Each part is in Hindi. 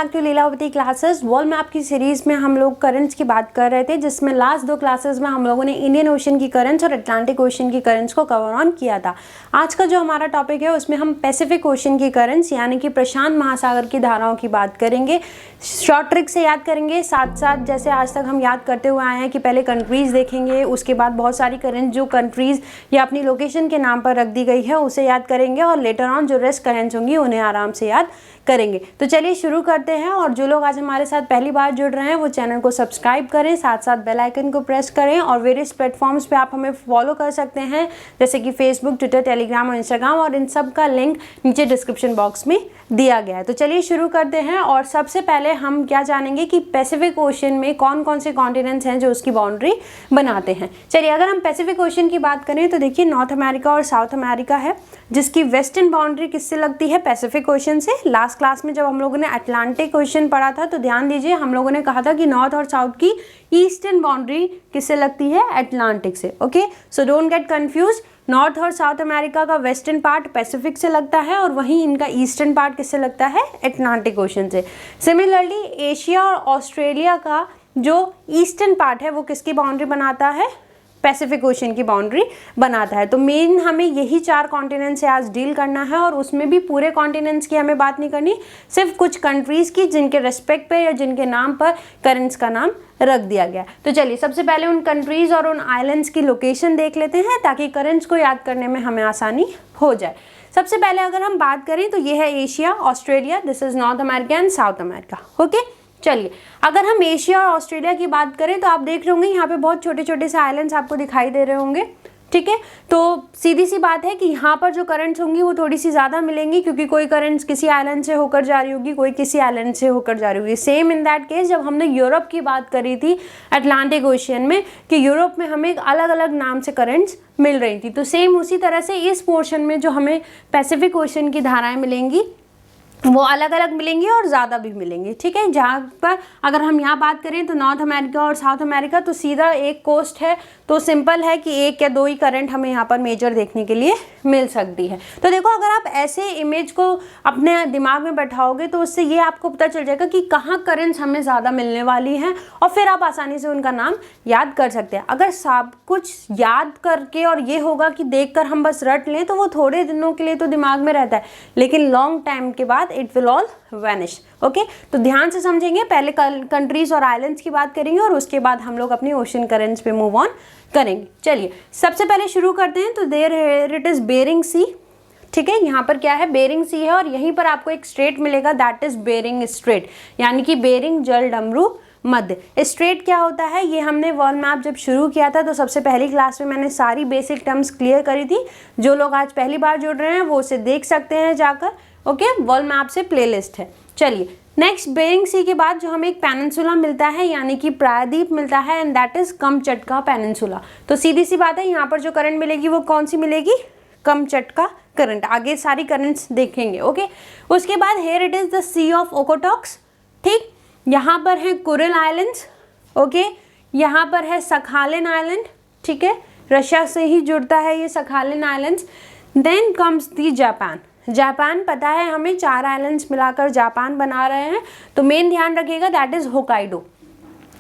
Back to Lilavati classes. World map की सीरीज में हम लोग करंट्स की बात कर रहे थे, जिसमें लास्ट 2 क्लासेस में हम लोगों ने इंडियन ओशन की करंट्स और अटलांटिक ओशन की करंट्स को कवर ऑन किया था। आज का जो हमारा टॉपिक है उसमें हम पैसिफिक ओशन की करंट्स यानी कि प्रशांत महासागर की धाराओं की बात करेंगे। शॉर्ट ट्रिक से याद करेंगे, साथ साथ जैसे आज तक हम याद करते हुए आए हैं कि पहले कंट्रीज देखेंगे, उसके बाद बहुत सारी करंट जो कंट्रीज या अपनी लोकेशन के नाम पर रख दी गई है उसे याद करेंगे, और लेटर ऑन जो रेस्ट करंट्स होंगी उन्हें आराम से याद करेंगे। तो चलिए शुरू करते हैं। और जो लोग आज हमारे साथ पहली बार जुड़ रहे हैं वो चैनल को सब्सक्राइब करें, साथ साथ बेल आइकन को प्रेस करें, और वेरियस प्लेटफॉर्म्स पे आप हमें फॉलो कर सकते हैं जैसे कि फेसबुक, ट्विटर, टेलीग्राम और इंस्टाग्राम, और इन सब का लिंक नीचे डिस्क्रिप्शन बॉक्स में दिया गया है। तो चलिए शुरू करते हैं। और सबसे पहले हम क्या जानेंगे कि पैसिफिक ओशन में कौन कौन से कॉन्टिनेंट्स हैं जो उसकी बाउंड्री बनाते हैं। चलिए अगर हम पैसिफिक ओशन की बात करें तो देखिए नॉर्थ अमेरिका और साउथ अमेरिका है, जिसकी वेस्टर्न बाउंड्री किससे लगती है? पैसिफिक ओशन से। लास्ट क्लास में जब हम लोगों ने अटलांटिक ओशन पढ़ा था तो ध्यान दीजिए हम लोगों ने कहा था कि नॉर्थ और साउथ की ईस्टर्न बाउंड्री किससे लगती है? अटलांटिक से। Okay, so don't get confuse. North और साउथ अमेरिका का वेस्टर्न पार्ट पैसिफिक से लगता है और वहीं इनका ईस्टर्न पार्ट किससे लगता है? अटलांटिक ओशन से। सिमिलरली एशिया और ऑस्ट्रेलिया का जो ईस्टर्न पार्ट है वो किसकी बाउंड्री बनाता है? पैसिफिक ओशन की बाउंड्री बनाता है। तो मेन हमें यही 4 कॉन्टिनेंट से आज डील करना है, और उसमें भी पूरे कॉन्टिनेंट्स की हमें बात नहीं करनी, सिर्फ कुछ कंट्रीज़ की जिनके रेस्पेक्ट पे या जिनके नाम पर करंट्स का नाम रख दिया गया। तो चलिए सबसे पहले उन कंट्रीज़ और उन आइलैंड्स की लोकेशन देख लेते हैं ताकि करंट्स को याद करने में हमें आसानी हो जाए। सबसे पहले अगर हम बात करें तो ये है Asia, Australia, this is north America and south America. Okay, चलिए अगर हम एशिया और ऑस्ट्रेलिया की बात करें तो आप देख रहे होंगे यहाँ पे बहुत छोटे छोटे से आइलैंड्स आपको दिखाई दे रहे होंगे। ठीक है, तो सीधी सी बात है कि यहाँ पर जो करंट्स होंगी वो थोड़ी सी ज़्यादा मिलेंगी, क्योंकि कोई करंट्स किसी आइलैंड से होकर जा रही होगी, कोई किसी आइलैंड से होकर जा रही होगी। सेम इन दैट केस जब हमने यूरोप की बात करी थी अटलांटिक ओशियन में, कि यूरोप में हमें अलग अलग नाम से करंट्स मिल रही थी, तो सेम उसी तरह से इस पोर्शन में जो हमें पैसिफिक ओशन की धाराएँ मिलेंगी वो अलग अलग मिलेंगी और ज़्यादा भी मिलेंगी। ठीक है, जहाँ पर अगर हम यहाँ बात करें तो नॉर्थ अमेरिका और साउथ अमेरिका तो सीधा एक कोस्ट है, तो सिंपल है कि 1 या 2 ही करंट हमें यहाँ पर मेजर देखने के लिए मिल सकती है। तो देखो अगर आप ऐसे इमेज को अपने दिमाग में बैठाओगे तो उससे ये आपको पता चल जाएगा कि कहाँ करंट्स हमें ज़्यादा मिलने वाली हैं, और फिर आप आसानी से उनका नाम याद कर सकते हैं। अगर सब कुछ याद करके और ये होगा कि देख कर हम बस रट लें तो वो थोड़े दिनों के लिए तो दिमाग में रहता है, लेकिन लॉन्ग टाइम के बाद it will all vanish. Okay, तो ध्यान से समझेंगे, पहले कंट्रीज और आइलैंड्स की बात करेंगे और उसके बाद हम लोग अपनी ओशन करंट्स पे मूव ऑन करेंगे। चलिए सबसे पहले शुरू करते हैं। तो देयर इट इज बेरिंग सी। ठीक है, यहाँ पर क्या है? बेरिंग सी है, और यहीं पर आपको एक स्ट्रेट मिलेगा, दैट इज बेरिंग स्ट्रेट, यानी कि बेरिंग जल डमरू मध्य। स्ट्रेट क्या होता है? ये हमने वर्ल्ड मैप जब शुरू किया था तो सबसे पहली क्लास में मैंने सारी बेसिक टर्म्स क्लियर करी थी। जो लोग आज पहली बार जुड़ रहे हैं वो उसे देख सकते हैं जाकर। ओके, वर्ल्ड मैप से प्लेलिस्ट है। चलिए नेक्स्ट, बेरिंग सी के बाद जो हमें एक पेनिनसुला मिलता है यानी कि प्रायद्वीप मिलता है, and that is Kamchatka peninsula. तो सीधी सी बात है, यहाँ पर जो करंट मिलेगी वो कौन सी मिलेगी? Kamchatka current. आगे सारी करंट्स देखेंगे। ओके, उसके बाद here it is the sea of Okhotsk. ठीक, यहाँ पर है कुरिल आइलैंड्स। ओके, यहाँ पर है सखालिन आइलैंड। ठीक है, रशिया से ही जुड़ता है ये Sakhalin islands. Then comes the Japan. Japan पता है हमें 4 आइलैंड्स मिलाकर जापान बना रहे हैं, तो मेन ध्यान रखिएगा दैट इज होकाइडो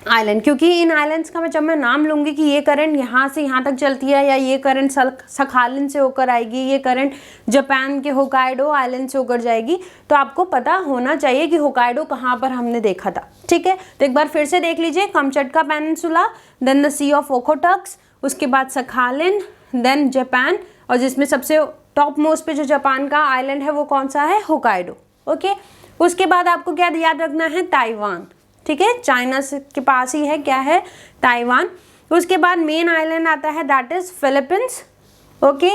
आइलैंड, क्योंकि इन आइलैंड्स का जब मैं नाम लूँगी कि ये करंट यहाँ से यहाँ तक चलती है या ये करंट सखालिन से होकर आएगी, ये करंट जापान के होकाइडो आइलैंड से होकर जाएगी, तो आपको पता होना चाहिए कि होकाइडो कहाँ पर हमने देखा था। ठीक है, तो एक बार फिर से देख लीजिए, Kamchatka peninsula, then the sea of Okhotsk, उसके बाद सखालिन, देन जापान, और जिसमें सबसे टॉप मोस्ट पे जो जापान का आइलैंड है वो कौन सा है? होकाइडो। ओके, उसके बाद आपको क्या याद रखना है? ताइवान। ठीक है, चाइना के पास ही है, क्या है? ताइवान। उसके बाद मेन आइलैंड आता है that is Philippines. Okay,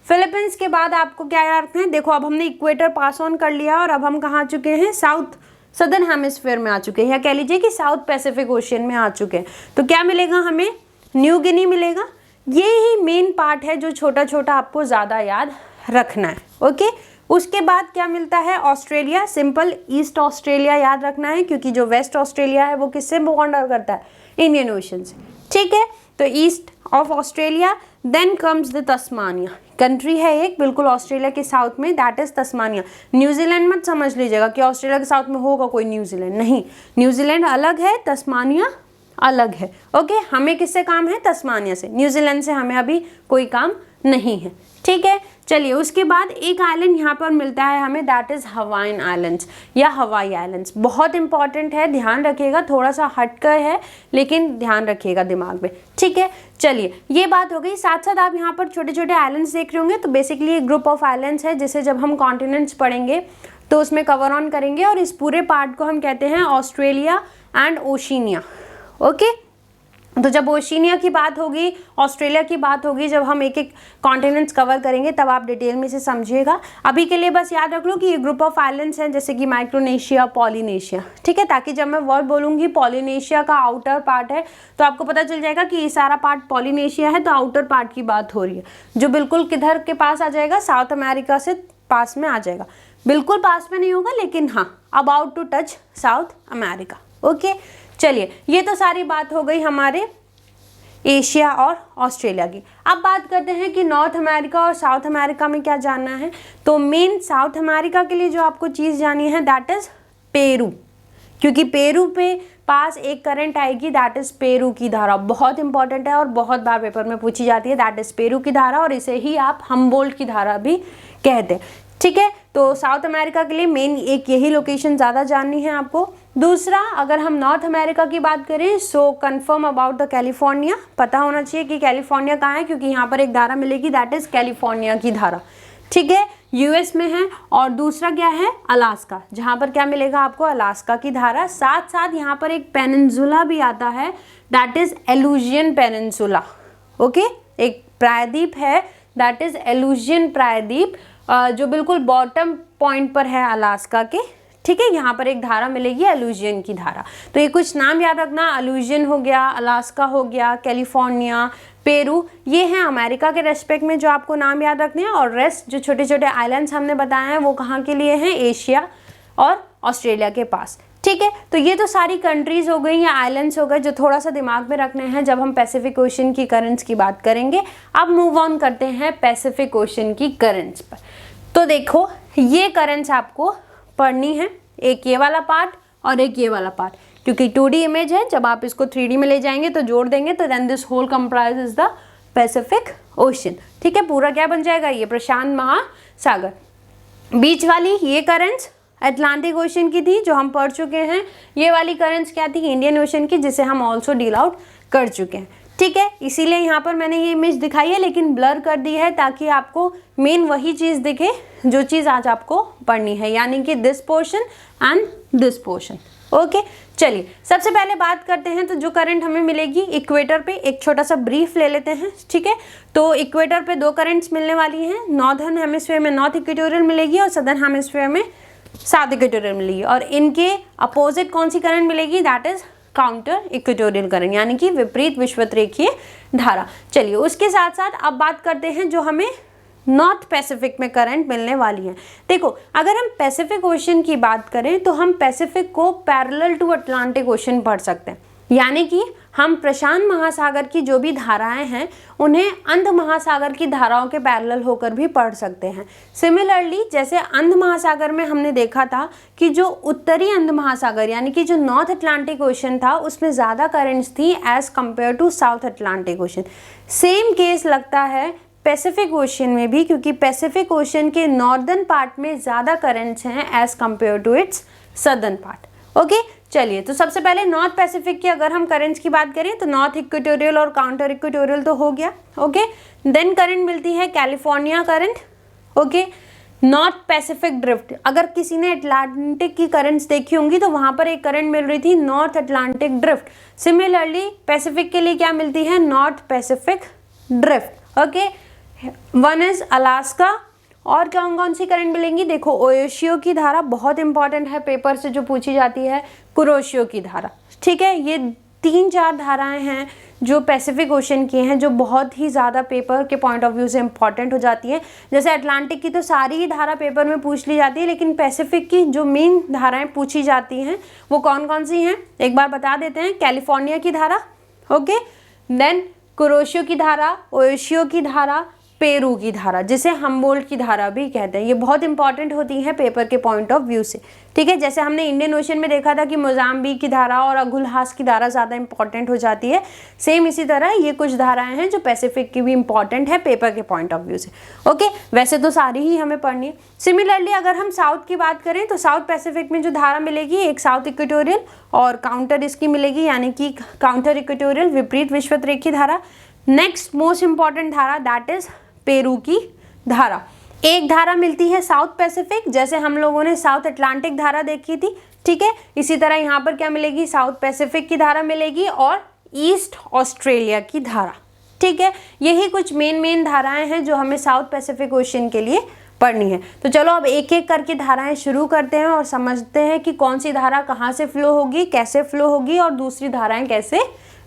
Philippines के बाद आपको क्या याद रखना है? देखो अब हमने इक्वेटर पास ऑन कर लिया और अब हम कहाँ आ चुके हैं? सदर्न हेमिस्फीयर में आ चुके हैं, या कह लीजिए कि साउथ पैसिफिक ओशियन में आ चुके हैं। तो क्या मिलेगा हमें? न्यू गिनी मिलेगा। ये ही मेन पार्ट है जो छोटा छोटा आपको ज़्यादा याद रखना है। ओके, उसके बाद क्या मिलता है? ऑस्ट्रेलिया। सिंपल, ईस्ट ऑस्ट्रेलिया याद रखना है, क्योंकि जो वेस्ट ऑस्ट्रेलिया है वो किससे बॉर्डर करता है? इंडियन ओशन से। ठीक है, तो east of Australia. Then comes the Tasmania. Country है एक बिल्कुल ऑस्ट्रेलिया के साउथ में, दैट इज तस्मानिया। न्यूजीलैंड मत समझ लीजिएगा कि ऑस्ट्रेलिया के साउथ में होगा कोई न्यूजीलैंड, नहीं, न्यूजीलैंड अलग है, तस्मानिया अलग है। ओके, हमें किससे काम है? तस्मानिया से। न्यूजीलैंड से हमें अभी कोई काम नहीं है, ठीक है। चलिए, उसके बाद एक आइलैंड यहाँ पर मिलता है हमें, दैट इज हवाइन आइलैंड्स या हवाई आइलैंड्स। बहुत इंपॉर्टेंट है, ध्यान रखिएगा, थोड़ा सा हटकर है लेकिन ध्यान रखिएगा दिमाग में, ठीक है। चलिए, ये बात हो गई। साथ साथ आप यहाँ पर छोटे छोटे आइलैंड्स देख रहे होंगे, तो बेसिकली एक ग्रुप ऑफ आइलैंड्स है जिसे जब हम कॉन्टिनेंट्स पढ़ेंगे तो उसमें कवर ऑन करेंगे, और इस पूरे पार्ट को हम कहते हैं ऑस्ट्रेलिया एंड ओशिनिया। ओके, तो जब ओशिनिया की बात होगी, ऑस्ट्रेलिया की बात होगी, जब हम एक एक कॉन्टिनेंट्स कवर करेंगे तब आप डिटेल में से समझिएगा। अभी के लिए बस याद रख लो कि ये ग्रुप ऑफ आइलैंड्स हैं, जैसे कि माइक्रोनेशिया, पॉलिनेशिया, ठीक है, ताकि जब मैं वर्ड बोलूँगी पॉलिनेशिया का आउटर पार्ट है तो आपको पता चल जाएगा कि ये सारा पार्ट पॉलिनेशिया है, तो आउटर पार्ट की बात हो रही है, जो बिल्कुल किधर के पास आ जाएगा? साउथ अमेरिका से पास में आ जाएगा। बिल्कुल पास में नहीं होगा, लेकिन हाँ, about to touch South America. Okay, चलिए, ये तो सारी बात हो गई हमारे एशिया और ऑस्ट्रेलिया की। अब बात करते हैं कि नॉर्थ अमेरिका और साउथ अमेरिका में क्या जानना है। तो मेन साउथ अमेरिका के लिए जो आपको चीज़ जानी है, दैट इज़ पेरू, क्योंकि पेरू पे पास एक करंट आएगी, दैट इज़ पेरू की धारा। बहुत इंपॉर्टेंट है और बहुत बार पेपर में पूछी जाती है, दैट इज़ पेरू की धारा, और इसे ही आप हम्बोल्ट की धारा भी कहते हैं, ठीक है। तो साउथ अमेरिका के लिए मेन एक यही लोकेशन ज़्यादा जाननी है आपको। दूसरा, अगर हम नॉर्थ अमेरिका की बात करें, सो कंफर्म अबाउट द कैलिफोर्निया, पता होना चाहिए कि कैलिफोर्निया कहाँ है, क्योंकि यहाँ पर एक धारा मिलेगी, दैट इज़ कैलिफोर्निया की धारा, ठीक है, यूएस में है। और दूसरा क्या है? अलास्का, जहाँ पर क्या मिलेगा आपको? अलास्का की धारा। साथ साथ यहाँ पर एक पेनिनसुला भी आता है, दैट इज़ एलुजियन पेनिनसुला। ओके, एक प्रायद्वीप है, दैट इज़ एलुजियन प्रायद्वीप, जो बिल्कुल बॉटम पॉइंट पर है अलास्का के, ठीक है। यहाँ पर एक धारा मिलेगी, एलुजियन की धारा। तो ये कुछ नाम याद रखना, एलुजियन हो गया, अलास्का हो गया, कैलिफोर्निया, पेरू, ये हैं अमेरिका के रेस्पेक्ट में जो आपको नाम याद रखने हैं। और रेस्ट जो छोटे छोटे आइलैंड्स हमने बताए हैं वो कहाँ के लिए हैं? एशिया और ऑस्ट्रेलिया के पास, ठीक है। तो ये तो सारी कंट्रीज़ हो गई या आइलैंड्स हो गए जो थोड़ा सा दिमाग में रखने हैं जब हम पैसिफिक ओशन की करंट्स की बात करेंगे। अब मूव ऑन करते हैं पैसिफिक ओशन की करंट्स पर। तो देखो, ये करंट्स आपको पढ़नी है, एक ये वाला पार्ट और एक ये वाला पार्ट, क्योंकि 2D इमेज है, जब आप इसको 3D में ले जाएंगे तो जोड़ देंगे तो then this whole comprises the Pacific ocean, ठीक है। पूरा क्या बन जाएगा? ये प्रशांत महासागर। बीच वाली ये करंट्स अटलांटिक ओशन की थी जो हम पढ़ चुके हैं। ये वाली करंट्स क्या थी? इंडियन ओशन की, जिसे हम ऑल्सो डील आउट कर चुके हैं, ठीक है। इसीलिए यहाँ पर मैंने ये इमेज दिखाई है लेकिन ब्लर कर दी है, ताकि आपको मेन वही चीज़ दिखे जो चीज़ आज आपको पढ़नी है, यानी कि this portion and this portion. Okay, चलिए सबसे पहले बात करते हैं तो जो करंट हमें मिलेगी इक्वेटर पे, एक छोटा सा ब्रीफ ले लेते हैं, ठीक है। तो इक्वेटर पे दो करंट्स मिलने वाली हैं, नॉर्दर्न हेमिस्फीयर में नॉर्थ इक्वेटोरियल मिलेगी और सदर्न हेमिस्फीयर में साउथ इक्वेटोरियल मिलेगी, और इनके अपोजिट कौन सी करंट मिलेगी? That is counter equatorial current, यानी कि विपरीत विषुवतरेखीय धारा। चलिए उसके साथ साथ अब बात करते हैं जो हमें नॉर्थ पैसिफिक में करंट मिलने वाली है। देखो, अगर हम पैसिफिक ओशन की बात करें तो हम पैसिफिक को पैरेलल टू अटलांटिक ओशन पढ़ सकते हैं, यानी कि हम प्रशांत महासागर की जो भी धाराएं हैं उन्हें अंध महासागर की धाराओं के पैरेलल होकर भी पढ़ सकते हैं। सिमिलरली, जैसे अंध महासागर में हमने देखा था कि जो उत्तरी अंध महासागर यानी कि जो नॉर्थ अटलांटिक ओशन था उसमें ज़्यादा करंट्स थी as compare to South Atlantic ocean. Same case लगता है पैसिफिक ओशन में भी, क्योंकि पैसिफिक ओशन के नॉर्दर्न पार्ट में ज़्यादा करंट्स हैं as compare to its southern part. Okay, चलिए तो सबसे पहले नॉर्थ पैसिफिक की अगर हम करंट्स की बात करें तो नॉर्थ इक्वेटोरियल और काउंटर इक्वेटोरियल तो हो गया। ओके, देन करंट मिलती है California current. Okay, north Pacific drift, अगर किसी ने अटलांटिक की करंट्स देखी होंगी तो वहाँ पर एक करंट मिल रही थी north Atlantic drift. Similarly Pacific के लिए क्या मिलती है? North Pacific drift. Okay, one is Alaska. और कौन सी करंट मिलेंगी? देखो, ओयोशियो की धारा बहुत इंपॉर्टेंट है, पेपर से जो पूछी जाती है, कुरोशियो की धारा, ठीक है। ये 3-4 धाराएं हैं जो पैसिफिक ओशन की हैं, जो बहुत ही ज़्यादा पेपर के पॉइंट ऑफ व्यू से इंपॉर्टेंट हो जाती हैं। जैसे अटलांटिक की तो सारी ही धारा पेपर में पूछ ली जाती है, लेकिन पैसिफिक की जो मेन धाराएं पूछी जाती हैं वो कौन कौन सी हैं एक बार बता देते हैं। कैलिफोर्निया की धारा, ओके, देन कुरोशियो की धारा, ओयोशियो की धारा, पेरू की धारा, जिसे हम्बोल्ट की धारा भी कहते हैं। ये बहुत इंपॉर्टेंट होती है पेपर के पॉइंट ऑफ व्यू से, ठीक है। जैसे हमने इंडियन ओशन में देखा था कि मोजाम्बिक की धारा और अगुलहास की धारा ज़्यादा इंपॉर्टेंट हो जाती है, सेम इसी तरह ये कुछ धाराएं हैं जो पैसिफिक की भी इंपॉर्टेंट है पेपर के पॉइंट ऑफ व्यू से। ओके, वैसे तो सारी ही हमें पढ़नी है। सिमिलरली अगर हम साउथ की बात करें तो साउथ पैसिफिक में जो धारा मिलेगी, एक साउथ इक्वेटोरियल और काउंटर इसकी मिलेगी, यानी कि काउंटर इक्वेटोरियल, विपरीत विषुवतरेखीय धारा। नेक्स्ट मोस्ट इंपॉर्टेंट धारा दैट इज पेरू की धारा। एक धारा मिलती है साउथ पैसिफिक, जैसे हम लोगों ने साउथ अटलांटिक धारा देखी थी, ठीक है। इसी तरह यहाँ पर क्या मिलेगी, साउथ पैसिफिक की धारा मिलेगी और ईस्ट ऑस्ट्रेलिया की धारा, ठीक है। यही कुछ मेन धाराएं हैं जो हमें साउथ पैसिफिक ओशन के लिए पढ़नी है। तो चलो अब एक एक करके धाराएं शुरू करते हैं और समझते हैं कि कौन सी धारा कहाँ से फ्लो होगी, कैसे फ्लो होगी और दूसरी धाराएं कैसे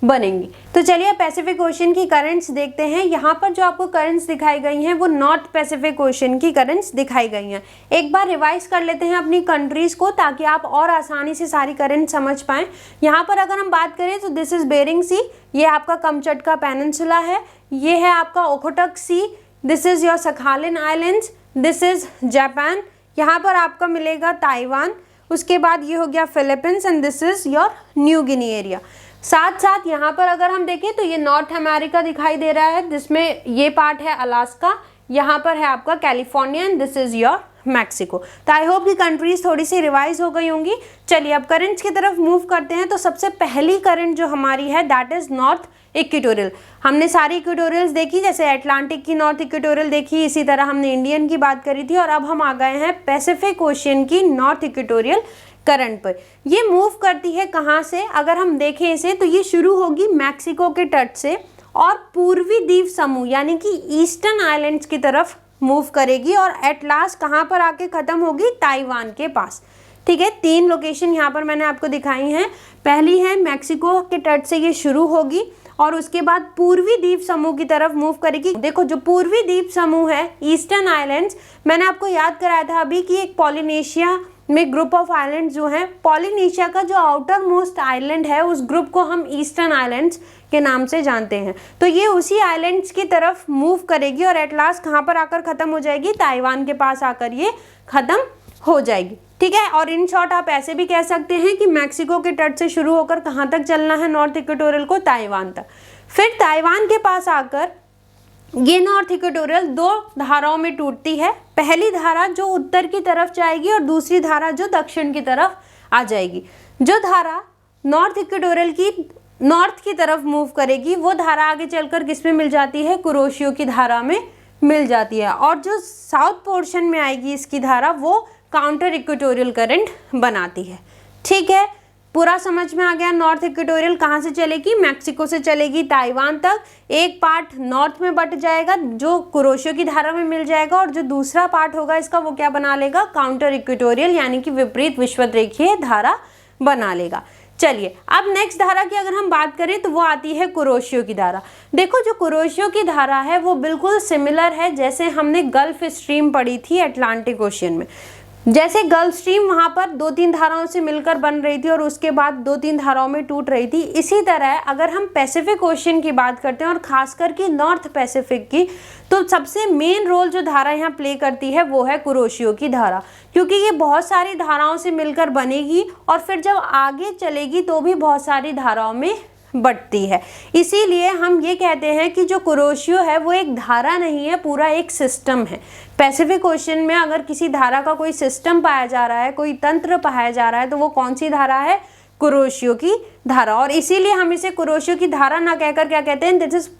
बनेंगी। तो चलिए पैसिफिक ओशन की करंट्स देखते हैं। यहाँ पर जो आपको करंट्स दिखाई गई हैं वो नॉर्थ पैसिफिक ओशन की करंट्स दिखाई गई हैं। एक बार रिवाइज कर लेते हैं अपनी कंट्रीज को ताकि आप और आसानी से सारी करंट समझ पाएं। यहाँ पर अगर हम बात करें तो दिस इज बेरिंग सी, ये आपका कमचटका पेनिनसुला है, ये है आपका Okhotsk sea, this is your Sakhalin islands, this is Japan, यहाँ पर आपका मिलेगा ताइवान, उसके बाद ये हो गया Philippines and this is your New Guinea area. साथ साथ यहाँ पर अगर हम देखें तो ये नॉर्थ अमेरिका दिखाई दे रहा है, जिसमें ये पार्ट है अलास्का, यहाँ पर है आपका California and this is your Mexico. तो आई होप की कंट्रीज थोड़ी सी रिवाइज हो गई होंगी। चलिए अब करंट्स की तरफ मूव करते हैं। तो सबसे पहली करंट जो हमारी है दैट इज नॉर्थ इक्वेटोरियल। हमने सारी इक्वेटोरियल्स देखी, जैसे अटलांटिक की नॉर्थ इक्वेटोरियल देखी, इसी तरह हमने इंडियन की बात करी थी, और अब हम आ गए हैं पैसिफिक ओशियन की नॉर्थ इक्वेटोरियल करंट पर। ये मूव करती है कहाँ से, अगर हम देखें इसे तो ये शुरू होगी मैक्सिको के तट से और पूर्वी द्वीप समूह यानी कि ईस्टर्न आइलैंड्स की तरफ मूव करेगी और एट लास्ट कहाँ पर आके खत्म होगी, ताइवान के पास, ठीक है। 3 लोकेशन यहाँ पर मैंने आपको दिखाई हैं। पहली है मैक्सिको के तट से ये शुरू होगी और उसके बाद पूर्वी द्वीप समूह की तरफ मूव करेगी। देखो जो पूर्वी द्वीप समूह है ईस्टर्न आइलैंड्स, मैंने आपको याद कराया था अभी कि एक पॉलिनेशिया में ग्रुप ऑफ आइलैंड्स जो हैं, पॉलिनेशिया का जो आउटर मोस्ट आइलैंड है उस ग्रुप को हम ईस्टर्न आइलैंड्स के नाम से जानते हैं। तो ये उसी आइलैंड्स की तरफ मूव करेगी और एट लास्ट कहाँ पर आकर खत्म हो जाएगी, ताइवान के पास आकर ये खत्म हो जाएगी, ठीक है। और इन शॉर्ट आप ऐसे भी कह सकते हैं कि मैक्सिको के तट से शुरू होकर कहाँ तक चलना है नॉर्थ इक्वेटोरियल को, ताइवान तक। फिर ताइवान के पास आकर ये नॉर्थ इक्वेटोरियल 2 धाराओं में टूटती है। पहली धारा जो उत्तर की तरफ जाएगी और दूसरी धारा जो दक्षिण की तरफ आ जाएगी। जो धारा नॉर्थ इक्वेटोरियल की नॉर्थ की तरफ मूव करेगी वो धारा आगे चलकर किस में मिल जाती है, कुरोशियो की धारा में मिल जाती है। और जो साउथ पोर्शन में आएगी इसकी धारा वो काउंटर इक्वेटोरियल करंट बनाती है, ठीक है। पूरा समझ में आ गया। नॉर्थ इक्वेटोरियल कहाँ से चलेगी, मैक्सिको से चलेगी ताइवान तक। एक पार्ट नॉर्थ में बट जाएगा जो कुरोशियो की धारा में मिल जाएगा और जो दूसरा पार्ट होगा इसका वो क्या बना लेगा, काउंटर इक्वेटोरियल यानी कि विपरीत विषुवतरेखीय धारा बना लेगा। चलिए अब नेक्स्ट धारा की अगर हम बात करें तो वो आती है कुरोशियो की धारा। देखो जो कुरोशियो की धारा है वो बिल्कुल सिमिलर है जैसे हमने गल्फ स्ट्रीम पढ़ी थी अटलांटिक ओशियन में। जैसे गल्फ स्ट्रीम वहाँ पर 2-3 धाराओं से मिलकर बन रही थी और उसके बाद 2-3 धाराओं में टूट रही थी, इसी तरह अगर हम पैसिफिक ओशियन की बात करते हैं और खासकर कि नॉर्थ पैसिफिक की, तो सबसे मेन रोल जो धारा यहाँ प्ले करती है वो है कुरोशियो की धारा, क्योंकि ये बहुत सारी धाराओं से मिलकर बनेगी और फिर जब आगे चलेगी तो भी बहुत सारी धाराओं में बढ़ती है। इसीलिए हम ये कहते हैं कि जो कुरोशियो है वो एक धारा नहीं है, पूरा एक सिस्टम है। पैसिफिक ओशन में अगर किसी धारा का कोई सिस्टम पाया जा रहा है, कोई तंत्र पाया जा रहा है, तो वो कौन सी धारा है, कुरोशियो की धारा। और इसीलिए हम इसे कुरोशियो की धारा ना कहकर क्या कहते हैं, this is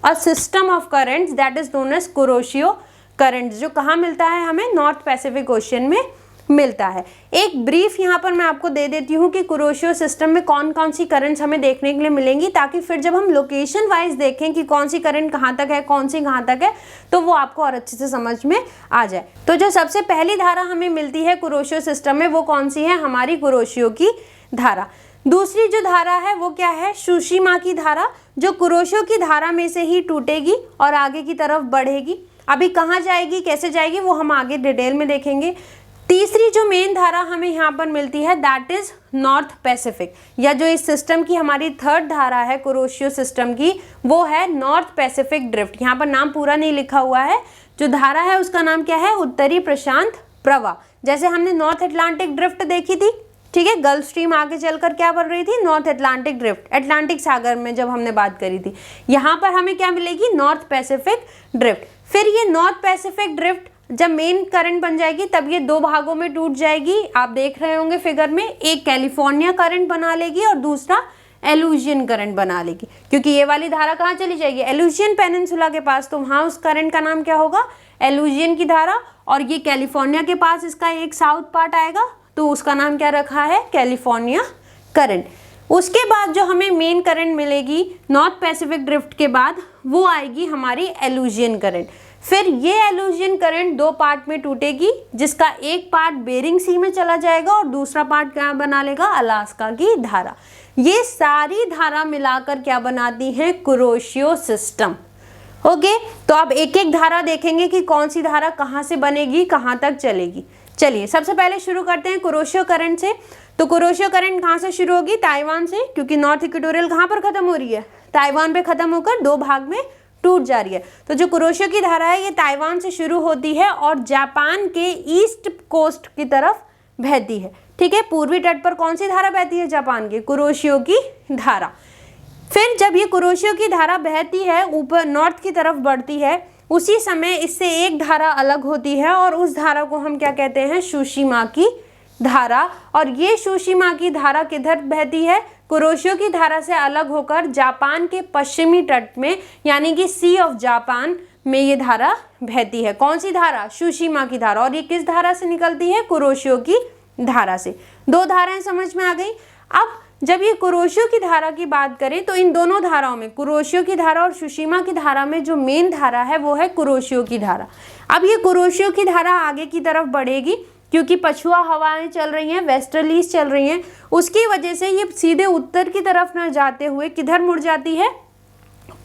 a system of currents that is known as Kuroshio currents, जो कहाँ मिलता है हमें, नॉर्थ पैसिफिक ओशन में मिलता है। एक ब्रीफ यहाँ पर मैं आपको दे देती हूँ कि कुरोशियो सिस्टम में कौन कौन सी करंट्स हमें देखने के लिए मिलेंगी, ताकि फिर जब हम लोकेशन वाइज देखें कि कौन सी करंट कहाँ तक है, कौन सी कहाँ तक है, तो वो आपको और अच्छे से समझ में आ जाए। तो जो सबसे पहली धारा हमें मिलती है कुरोशियो सिस्टम में वो कौन सी है, हमारी कुरोशियो की धारा। दूसरी जो धारा है वो क्या है, सुशिमा की धारा, जो कुरोशियो की धारा में से ही टूटेगी और आगे की तरफ बढ़ेगी। अभी कहाँ जाएगी, कैसे जाएगी, वो हम आगे डिटेल में देखेंगे। तीसरी जो मेन धारा हमें यहाँ पर मिलती है दैट इज नॉर्थ पैसिफिक, या जो इस सिस्टम की हमारी थर्ड धारा है कुरोशियो सिस्टम की, वो है नॉर्थ पैसिफिक ड्रिफ्ट। यहाँ पर नाम पूरा नहीं लिखा हुआ है, जो धारा है उसका नाम क्या है, उत्तरी प्रशांत प्रवाह। जैसे हमने नॉर्थ अटलांटिक ड्रिफ्ट देखी थी, ठीक है, गल्फ स्ट्रीम आगे चलकर क्या बन रही थी, नॉर्थ अटलांटिक ड्रिफ्ट, अटलांटिक सागर में जब हमने बात करी थी। यहाँ पर हमें क्या मिलेगी, नॉर्थ पैसिफिक ड्रिफ्ट। फिर ये नॉर्थ पैसिफिक ड्रिफ्ट जब मेन करंट बन जाएगी तब ये दो भागों में टूट जाएगी। आप देख रहे होंगे फिगर में, एक कैलिफोर्निया करंट बना लेगी और दूसरा एलुजियन करंट बना लेगी, क्योंकि ये वाली धारा कहाँ चली जाएगी, एलुजियन पेनिनसुला के पास, तो वहाँ उस करंट का नाम क्या होगा, एलुजियन की धारा। और ये कैलिफोर्निया के पास इसका एक साउथ पार्ट आएगा, तो उसका नाम क्या रखा है, कैलिफोर्निया करंट। उसके बाद जो हमें मेन करंट मिलेगी नॉर्थ पैसिफिक ड्रिफ्ट के बाद, वो आएगी हमारी एलुजियन करंट। फिर ये एलुजियन करंट दो पार्ट में टूटेगी, जिसका एक पार्ट बेरिंग सी में चला जाएगा और दूसरा पार्ट क्या बना लेगा, अलास्का की धारा। ये सारी धारा मिलाकर क्या बनाती है, कुरोशियो सिस्टम। ओके, तो अब एक एक धारा देखेंगे कि कौन सी धारा कहाँ से बनेगी, कहाँ तक चलेगी। चलिए सबसे पहले शुरू करते हैं कुरोशियो करंट से। तो कुरोशियो करंट कहाँ से शुरू होगी, ताइवान से, क्योंकि नॉर्थ इक्वेटोरियल कहाँ पर खत्म हो रही है, ताइवान पे खत्म होकर दो भाग में टूट जा रही है। तो जो कुरोशियो की धारा है ये ताइवान से शुरू होती है और जापान के ईस्ट कोस्ट की तरफ बहती है, ठीक है। पूर्वी तट पर कौन सी धारा बहती है, जापान की, कुरोशियो की धारा। फिर जब ये कुरोशियो की धारा बहती है, ऊपर नॉर्थ की तरफ बढ़ती है, उसी समय इससे एक धारा अलग होती है और उस धारा को हम क्या कहते हैं, सुशिमा की धारा। और ये सुशिमा की धारा किधर बहती है, कुरोशियो की धारा से अलग होकर जापान के पश्चिमी तट में, यानी कि सी ऑफ जापान में ये धारा बहती है। कौन सी धारा, सुशिमा की धारा। और ये किस धारा से निकलती है, कुरोशियो की धारा से। दो धाराएं समझ में आ गई। अब जब ये कुरोशियो की धारा की बात करें तो इन दोनों धाराओं में, कुरोशियो की धारा और सुशिमा की धारा में जो मेन धारा है वो है कुरोशियो की धारा। अब ये कुरोशियो की धारा आगे की तरफ बढ़ेगी, क्योंकि पछुआ हवाएं चल रही हैं, वेस्टर्लीज चल रही हैं, उसकी वजह से ये सीधे उत्तर की तरफ न जाते हुए किधर मुड़ जाती है,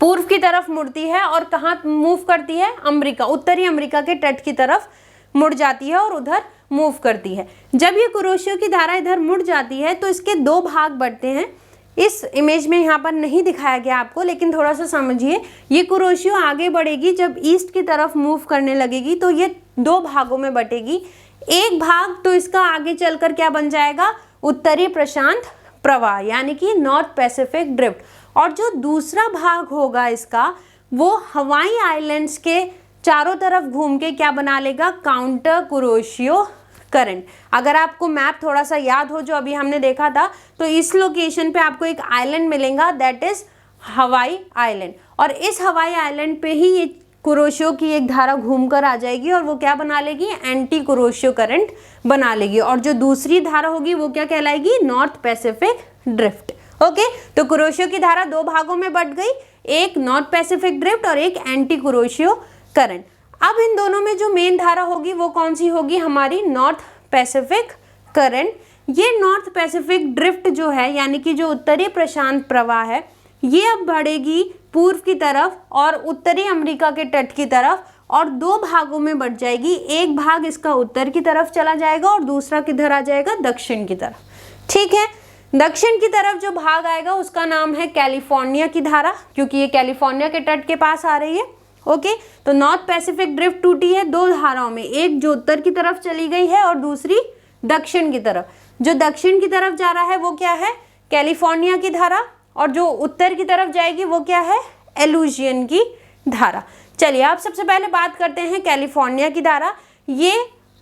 पूर्व की तरफ मुड़ती है। और कहाँ मूव करती है, अमेरिका, उत्तरी अमेरिका के तट की तरफ मुड़ जाती है और उधर मूव करती है। जब ये कुरोशियो की धारा इधर मुड़ जाती है तो इसके दो भाग बढ़ते हैं। इस इमेज में यहाँ पर नहीं दिखाया गया आपको, लेकिन थोड़ा सा समझिए। ये कुरोशियो आगे बढ़ेगी, जब ईस्ट की तरफ मूव करने लगेगी तो ये दो भागों में बटेगी। एक भाग तो इसका आगे चलकर क्या बन जाएगा, उत्तरी प्रशांत प्रवाह, यानी कि नॉर्थ पैसिफिक ड्रिफ्ट। और जो दूसरा भाग होगा इसका, वो हवाई आइलैंड्स के चारों तरफ घूम के क्या बना लेगा, काउंटर कुरोशियो करंट। अगर आपको मैप थोड़ा सा याद हो जो अभी हमने देखा था, तो इस लोकेशन पे आपको एक आइलैंड मिलेगा, दैट इज हवाई आइलैंड। और इस हवाई आइलैंड पे ही ये कुरोशियो की एक धारा घूमकर आ जाएगी और वो क्या बना लेगी, एंटी कुरोशियो करंट बना लेगी। और जो दूसरी धारा होगी वो क्या कहलाएगी, नॉर्थ पैसिफिक ड्रिफ्ट। ओके, तो कुरोशियो की धारा दो भागों में बट गई, एक नॉर्थ पैसिफिक ड्रिफ्ट और एक एंटी कुरोशियो करंट। अब इन दोनों में जो मेन धारा होगी वो कौन सी होगी, हमारी नॉर्थ पैसिफिक करंट। ये नॉर्थ पैसिफिक ड्रिफ्ट जो है, यानी कि जो उत्तरी प्रशांत प्रवाह है, ये अब बढ़ेगी पूर्व की तरफ और उत्तरी अमेरिका के तट की तरफ, और दो भागों में बढ़ जाएगी। एक भाग इसका उत्तर की तरफ चला जाएगा और दूसरा किधर आ जाएगा, दक्षिण की तरफ। ठीक है, दक्षिण की तरफ जो भाग आएगा उसका नाम है कैलिफोर्निया की धारा, क्योंकि ये कैलिफोर्निया के तट के पास आ रही है। ओके, तो नॉर्थ पैसिफिक ड्रिफ्ट टूटी है दो धाराओं में, एक जो उत्तर की तरफ चली गई है और दूसरी दक्षिण की तरफ। जो दक्षिण की तरफ जा रहा है वो क्या है, कैलिफोर्निया की धारा, और जो उत्तर की तरफ जाएगी वो क्या है, एलुजियन की धारा। चलिए आप सबसे पहले बात करते हैं कैलिफोर्निया की धारा। ये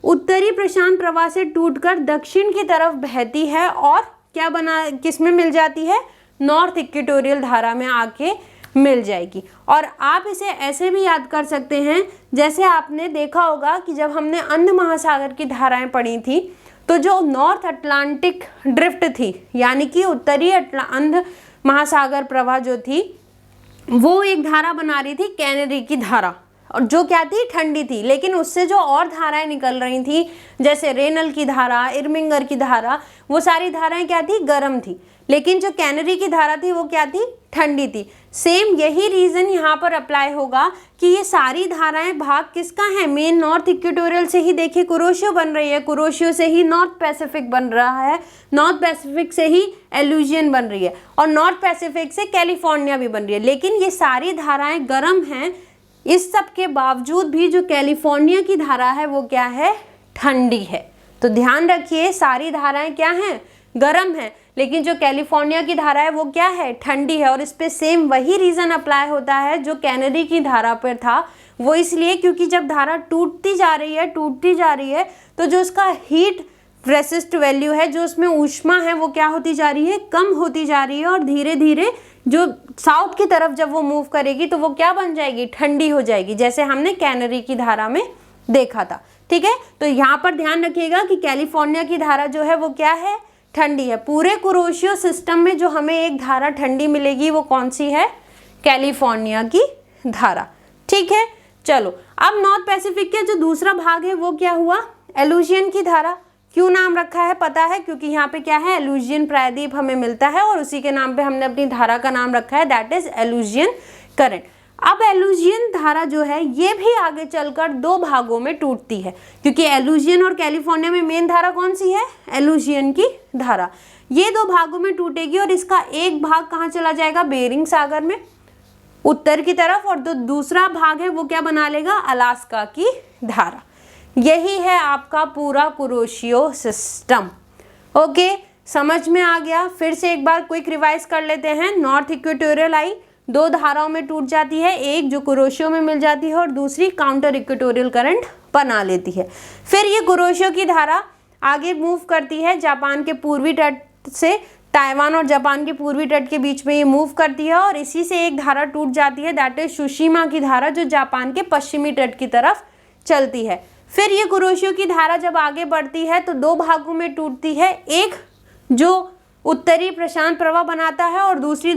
उत्तरी प्रशांत प्रवाह से टूटकर दक्षिण की तरफ बहती है और क्या बना, किस में मिल जाती है, नॉर्थ इक्वेटोरियल धारा में आके मिल जाएगी। और आप इसे ऐसे भी याद कर सकते हैं, जैसे आपने देखा होगा कि जब हमने अंध महासागर की धाराएं पढ़ी थी, तो जो नॉर्थ अटलांटिक ड्रिफ्ट थी, यानी कि उत्तरी अंध महासागर प्रवाह जो थी, वो एक धारा बना रही थी कैनरी की धारा। और जो क्या थी, ठंडी थी। लेकिन उससे जो और धाराएं निकल रही थी, जैसे रेनल की धारा, इरमिंगर की धारा, वो सारी धाराएं क्या थी, गर्म थी। लेकिन जो कैनरी की धारा थी वो क्या थी, ठंडी थी। सेम यही रीजन यहाँ पर अप्लाई होगा कि ये सारी धाराएं भाग किसका है, मेन नॉर्थ इक्वेटोरियल से ही देखिए कुरोशियो बन रही है, कुरोशियो से ही नॉर्थ पैसिफिक बन रहा है, नॉर्थ पैसिफिक से ही एलुजियन बन रही है, और नॉर्थ पैसिफिक से कैलिफोर्निया भी बन रही है। लेकिन ये सारी धाराएं गर्म हैं, इस सब के बावजूद भी जो कैलिफोर्निया की धारा है वो क्या है, ठंडी है। तो ध्यान रखिए सारी धाराएं क्या हैं, गर्म है, लेकिन जो कैलिफोर्निया की धारा है वो क्या है, ठंडी है। और इस पे सेम वही रीजन अप्लाई होता है जो कैनरी की धारा पर था। वो इसलिए क्योंकि जब धारा टूटती जा रही है तो जो उसका हीट रेसिस्ट वैल्यू है, जो उसमें ऊष्मा है, वो क्या होती जा रही है, कम होती जा रही है। और धीरे धीरे जो साउथ की तरफ जब वो मूव करेगी तो वो क्या बन जाएगी, ठंडी हो जाएगी, जैसे हमने कैनरी की धारा में देखा था। ठीक है, तो यहाँ पर ध्यान रखिएगा कि कैलिफोर्निया की धारा जो है वो क्या है, ठंडी है। पूरे कुरोशियो सिस्टम में जो हमें एक धारा ठंडी मिलेगी वो कौन सी है, कैलिफोर्निया की धारा। ठीक है, चलो अब नॉर्थ पैसिफिक का जो दूसरा भाग है वो क्या हुआ, एलुजियन की धारा। क्यों नाम रखा है पता है, क्योंकि यहाँ पे क्या है, एलुजियन प्रायद्वीप हमें मिलता है और उसी के नाम पे हमने अपनी धारा का नाम रखा है, दैट इज एलुजियन करंट। अब एलुजियन धारा जो है ये भी आगे चलकर दो भागों में टूटती है, क्योंकि एलुजियन और कैलिफोर्निया में मेन धारा कौन सी है, एलुजियन की धारा। ये दो भागों में टूटेगी और इसका एक भाग कहाँ चला जाएगा, बेरिंग सागर में उत्तर की तरफ, और जो दूसरा भाग है वो क्या बना लेगा, अलास्का की धारा। यही है आपका पूरा कुरोशियो सिस्टम। ओके, समझ में आ गया। फिर से एक बार क्विक रिवाइज कर लेते हैं। नॉर्थ इक्वेटोरियल आई दो धाराओं में टूट जाती है, एक जो कुरोशियो में मिल जाती है और दूसरी काउंटर इक्वेटोरियल करंट बना लेती है। फिर ये कुरोशियो की धारा आगे मूव करती है जापान के पूर्वी तट से, ताइवान और जापान के पूर्वी तट के बीच में ये मूव करती है और इसी से एक धारा टूट जाती है, दैट इज सुशिमा की धारा, जो जापान के पश्चिमी तट की तरफ चलती है। फिर ये कुरोशियो की धारा जब आगे बढ़ती है तो दो भागों में टूटती है, एक जो उत्तरी प्रशांत प्रवाह बनाता है और दूसरी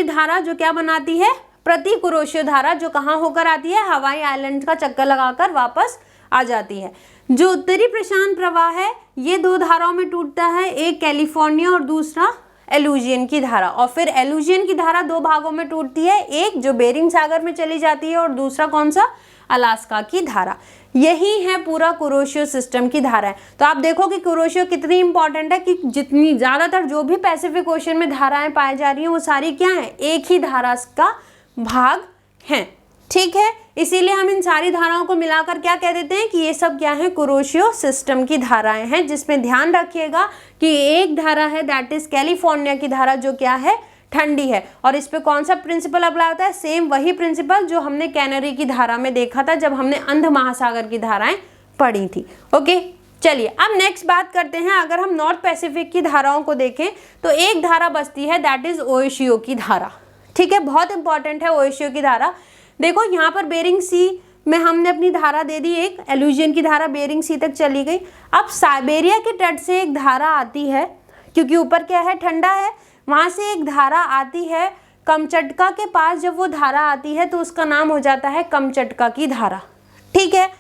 धारा जो क्या बनाती है, प्रति कुरोशियो धारा, जो कहाँ होकर आती है, हवाई आइलैंड का चक्कर लगाकर वापस आ जाती है। जो उत्तरी प्रशांत प्रवाह है ये दो धाराओं में टूटता है, एक कैलिफोर्निया और दूसरा एलुजियन की धारा। और फिर एलुजियन की धारा दो भागों में टूटती है, एक जो बेरिंग सागर में चली जाती है और दूसरा कौन सा, अलास्का की धारा। यही है पूरा कुरोशियो सिस्टम की धारा है। तो आप देखो कि कुरोशियो कितनी इंपॉर्टेंट है, कि जितनी ज़्यादातर जो भी पैसिफिक ओशन में धाराएं पाई जा रही हैं वो सारी क्या हैं, एक ही धारा का भाग हैं। ठीक है, इसीलिए हम इन सारी धाराओं को मिलाकर क्या कह देते हैं कि ये सब क्या है, कुरोशियो सिस्टम की धाराएं हैं। जिसमें ध्यान रखिएगा कि एक धारा है दैट इज कैलिफोर्निया की धारा, जो क्या है, ठंडी है। और इस पे कौन सा प्रिंसिपल अप्लाई होता है, सेम वही प्रिंसिपल जो हमने कैनरी की धारा में देखा था जब हमने अंध महासागर की धाराएं पढ़ी थी। ओके, चलिए अब नेक्स्ट बात करते हैं। अगर हम नॉर्थ पैसिफिक की धाराओं को देखें तो एक धारा बचती है, दैट इज ओएशियो की धारा। ठीक है, बहुत इंपॉर्टेंट है ओएशियो की धारा। देखो यहाँ पर बेरिंग सी में हमने अपनी धारा दे दी, एक एलुजियन की धारा बेरिंग सी तक चली गई। अब साइबेरिया के तट से एक धारा आती है, क्योंकि ऊपर क्या है, ठंडा है, वहाँ से एक धारा आती है कमचटका के पास। जब वो धारा आती है तो उसका नाम हो जाता है कमचटका की धारा। ठीक है,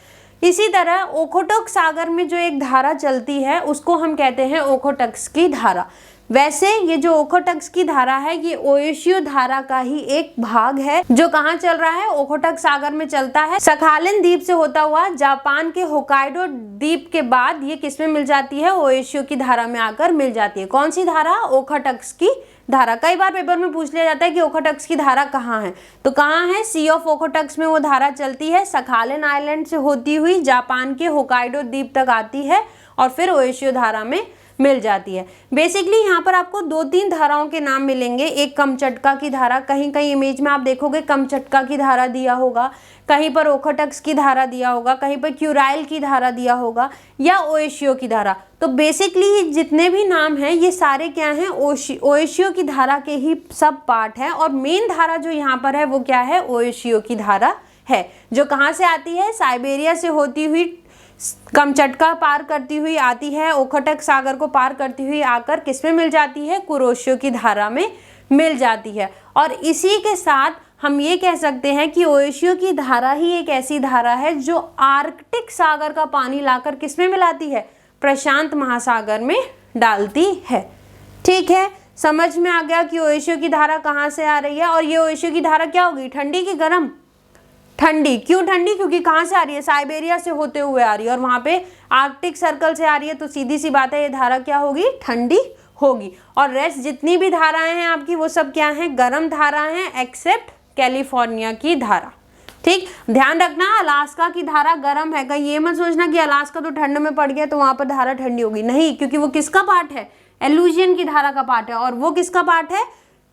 इसी तरह ओखोटक सागर में जो एक धारा चलती है उसको हम कहते हैं ओखोटक्स की धारा। वैसे ये जो ओखोटक्स की धारा है ये ओएशियो धारा का ही एक भाग है, जो कहाँ चल रहा है, ओखोटक सागर में चलता है। सखालिन द्वीप से होता हुआ जापान के होकाइडो द्वीप के बाद ये किसमें मिल जाती है, ओएशियो की धारा में आकर मिल जाती है। कौन सी धारा, ओखोटक्स की धारा। कई बार पेपर में पूछ लिया जाता है कि ओखोटक्स की धारा कहाँ है, तो कहाँ है, सी ऑफ ओखोटक्स में वो धारा चलती है, सखालिन आइलैंड से होती हुई जापान के होकाइडो द्वीप तक आती है और फिर ओएशियो धारा में मिल जाती है। बेसिकली यहाँ पर आपको दो तीन धाराओं के नाम मिलेंगे। एक कमचटका की धारा, कहीं कहीं इमेज में आप देखोगे कमचटका की धारा दिया होगा, कहीं पर ओखोटक्स की धारा दिया होगा, कहीं पर क्यूराइल की धारा दिया होगा, या ओएशियो की धारा। तो बेसिकली जितने भी नाम हैं ये सारे क्या हैं, ओएशियो की धारा के ही सब पार्ट हैं। और मेन धारा जो यहाँ पर है वो क्या है, ओएशियो की धारा है, जो कहाँ से आती है, साइबेरिया से होती हुई कमचटका पार करती हुई आती है, ओखोटक सागर को पार करती हुई आकर किसमें मिल जाती है, कुरोशियो की धारा में मिल जाती है। और इसी के साथ हम ये कह सकते हैं कि ओएशियो की धारा ही एक ऐसी धारा है जो आर्कटिक सागर का पानी लाकर किसमें मिलाती है, प्रशांत महासागर में डालती है। ठीक है, समझ में आ गया कि ओएशियो की धारा कहाँ से आ रही है। और ये ओएशियो की धारा क्या होगी, ठंडी की गर्म, ठंडी। क्यों ठंडी, क्योंकि कहाँ से आ रही है, साइबेरिया से होते हुए आ रही है और वहां पे आर्कटिक सर्कल से आ रही है, तो सीधी सी बात है ये धारा क्या होगी, ठंडी होगी। और रेस्ट जितनी भी धाराएं हैं आपकी वो सब क्या हैं, गर्म धाराएं हैं, एक्सेप्ट कैलिफोर्निया की धारा। ठीक, ध्यान रखना अलास्का की धारा गर्म है, कहीं ये मत सोचना कि अलास्का तो ठंड में पड़ गया तो वहां पर धारा ठंडी होगी, नहीं, क्योंकि वो किसका पार्ट है, एलुजियन की धारा का पार्ट है। और वो किसका पार्ट है,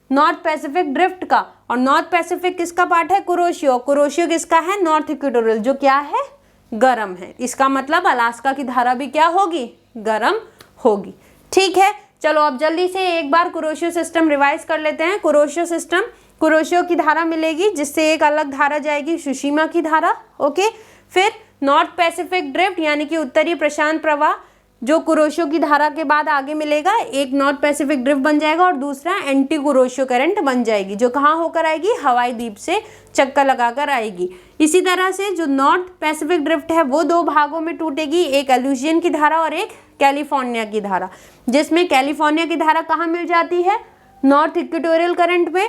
नॉर्थ पैसिफिक ड्रिफ्ट का। और नॉर्थ पैसिफिक किसका पार्ट है, कुरोशियो। कुरोशियो किसका है, नॉर्थ इक्वेटोरियल, जो क्या है, गर्म है। इसका मतलब अलास्का की धारा भी क्या होगी, गर्म होगी। ठीक है, चलो अब जल्दी से एक बार कुरोशियो सिस्टम रिवाइज कर लेते हैं। कुरोशियो सिस्टम, कुरोशियो की धारा मिलेगी जिससे एक अलग धारा जाएगी, सुशीमा की धारा। ओके, फिर नॉर्थ पैसिफिक ड्रिफ्ट यानी कि उत्तरी प्रशांत प्रवाह जो कुरोशियो की धारा के बाद आगे मिलेगा, एक नॉर्थ पैसिफिक ड्रिफ्ट बन जाएगा और दूसरा एंटी कुरोशियो करंट बन जाएगी, जो कहाँ होकर आएगी, हवाई द्वीप से चक्कर लगाकर आएगी। इसी तरह से जो नॉर्थ पैसिफिक ड्रिफ्ट है वो दो भागों में टूटेगी, एक एलुजियन की धारा और एक कैलिफोर्निया की धारा, जिसमें कैलिफोर्निया की धारा कहाँ मिल जाती है, नॉर्थ इक्वेटोरियल करंट पे,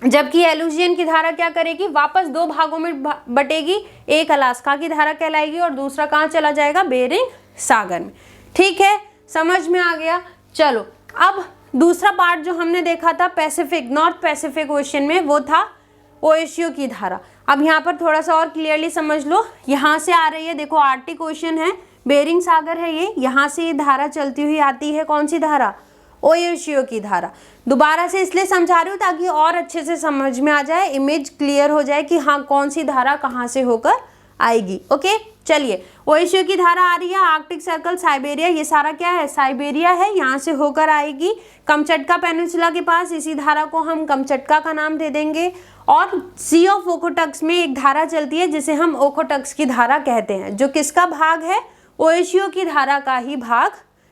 जबकि एलुजियन की धारा क्या करेगी, वापस दो भागों में बटेगी, एक अलास्का की धारा कहलाएगी और दूसरा कहाँ चला जाएगा, बेरिंग सागर में। ठीक है, समझ में आ गया। चलो अब दूसरा पार्ट जो हमने देखा था पैसिफिक, नॉर्थ पैसिफिक ओशन में, वो था ओएशियो की धारा। अब यहाँ पर थोड़ा सा और क्लियरली समझ लो, यहाँ से आ रही है, देखो आर्कटिक ओशन है, बेरिंग सागर है ये, यहाँ से ये धारा चलती हुई आती है, कौन सी धारा, ओएशियो की धारा। दोबारा से इसलिए समझा रही हूँ ताकि और अच्छे से समझ में आ जाए, इमेज क्लियर हो जाए कि हाँ कौन सी धारा कहाँ से होकर आएगी। ओके, चलिए ओएशियो की धारा आ रही है, आर्कटिक सर्कल, साइबेरिया, ये सारा क्या है, साइबेरिया है, यहाँ से होकर आएगी कमचटका पेनिनसुला के पास, इसी धारा को हम कमचटका का नाम दे देंगे। और सी ऑफ ओखोटक्स में एक धारा चलती है जिसे हम ओखोटक्स की धारा कहते हैं, जो किसका भाग है, ओएशियो की धारा का ही भाग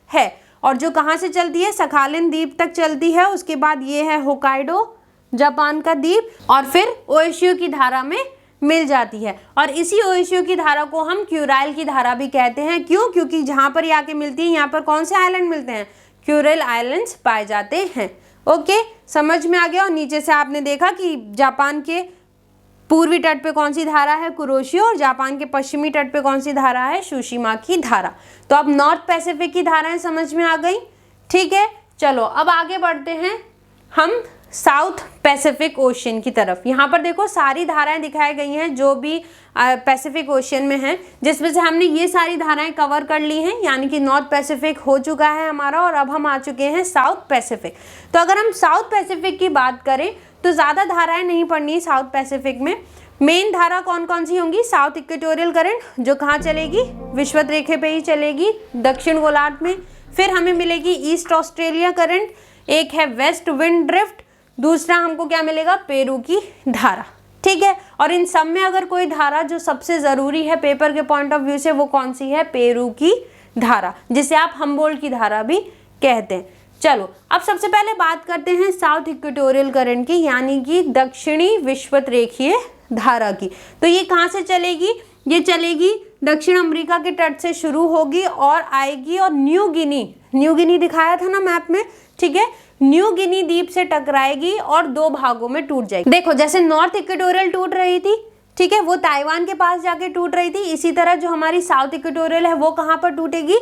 है। और जो कहाँ से चलती है, सखालिन द्वीप तक चलती है, उसके बाद ये है होकाइडो जापान का द्वीप, और फिर ओएशियो की धारा में मिल जाती है। और इसी ओएशियो की धारा को हम क्यूराइल की धारा भी कहते हैं। क्यों, क्योंकि जहाँ पर ये आके मिलती है यहाँ पर कौन से आइलैंड मिलते हैं, क्यूराइल आइलैंड्स पाए जाते हैं। ओके, समझ में आ गया। और नीचे से आपने देखा कि जापान के पूर्वी तट पे कौन सी धारा है, कुरोशियो, और जापान के पश्चिमी तट पे कौन सी धारा है, सुशीमा की धारा। तो अब नॉर्थ पैसिफिक की धाराएं समझ में आ गई। ठीक है, चलो अब आगे बढ़ते हैं हम साउथ पैसिफिक ओशन की तरफ। यहाँ पर देखो सारी धाराएं दिखाई गई हैं जो भी पैसिफिक ओशन में हैं, जिसमें से हमने ये सारी धाराएं कवर कर ली हैं, यानी कि नॉर्थ पैसिफिक हो चुका है हमारा और अब हम आ चुके हैं साउथ पैसिफिक। तो अगर हम साउथ पैसिफिक की बात करें तो ज़्यादा धाराएं नहीं पढ़नी साउथ पैसिफिक में। मेन धारा कौन कौन सी होंगी, साउथ इक्वेटोरियल करंट जो कहाँ चलेगी, विषुवत रेखे पे ही चलेगी, दक्षिण गोलार्ध में। फिर हमें मिलेगी ईस्ट ऑस्ट्रेलिया करंट, एक है वेस्ट विंड ड्रिफ्ट, दूसरा हमको क्या मिलेगा, पेरू की धारा। ठीक है, और इन सब में अगर कोई धारा जो सबसे ज़रूरी है पेपर के पॉइंट ऑफ व्यू से, वो कौन सी है, पेरू की धारा, जिसे आप हम्बोल्ट की धारा भी कहते हैं। चलो अब सबसे पहले बात करते हैं साउथ इक्वेटोरियल करंट की, यानी कि दक्षिणी विषुवत रेखीय धारा की। तो ये कहाँ से चलेगी, ये चलेगी दक्षिण अमेरिका के तट से शुरू होगी और आएगी और न्यू गिनी दिखाया था ना मैप में, ठीक है, न्यू गिनी द्वीप से टकराएगी और दो भागों में टूट जाएगी। देखो जैसे नॉर्थ इक्वेटोरियल टूट रही थी, ठीक है, वो ताइवान के पास जाके टूट रही थी, इसी तरह जो हमारी साउथ इक्वेटोरियल है वो कहाँ पर टूटेगी,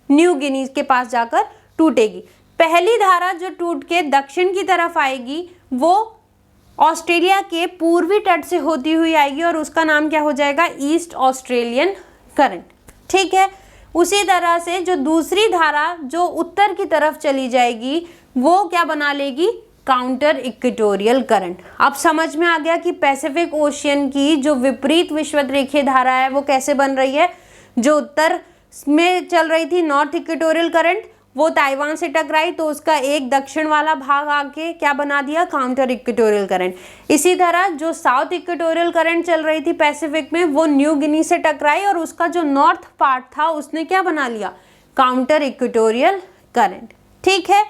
न्यू गिनी के पास जाकर टूटेगी। पहली धारा जो टूट के दक्षिण की तरफ आएगी वो ऑस्ट्रेलिया के पूर्वी तट से होती हुई आएगी और उसका नाम क्या हो जाएगा, ईस्ट ऑस्ट्रेलियन करंट। ठीक है, उसी तरह से जो दूसरी धारा जो उत्तर की तरफ चली जाएगी वो क्या बना लेगी, काउंटर इक्वेटोरियल करंट। अब समझ में आ गया कि पैसिफिक ओशियन की जो विपरीत विषुवत रेखीय धारा है वो कैसे बन रही है। जो उत्तर में चल रही थी नॉर्थ इक्वेटोरियल करंट, वो ताइवान से टकराई तो उसका एक दक्षिण वाला भाग आके क्या बना दिया, काउंटर इक्वेटोरियल करंट। इसी तरह जो साउथ इक्वेटोरियल करंट चल रही थी पैसिफिक में, वो न्यू गिनी से टकराई और उसका जो नॉर्थ पार्ट था उसने क्या बना लिया, काउंटर इक्वेटोरियल करंट। ठीक है,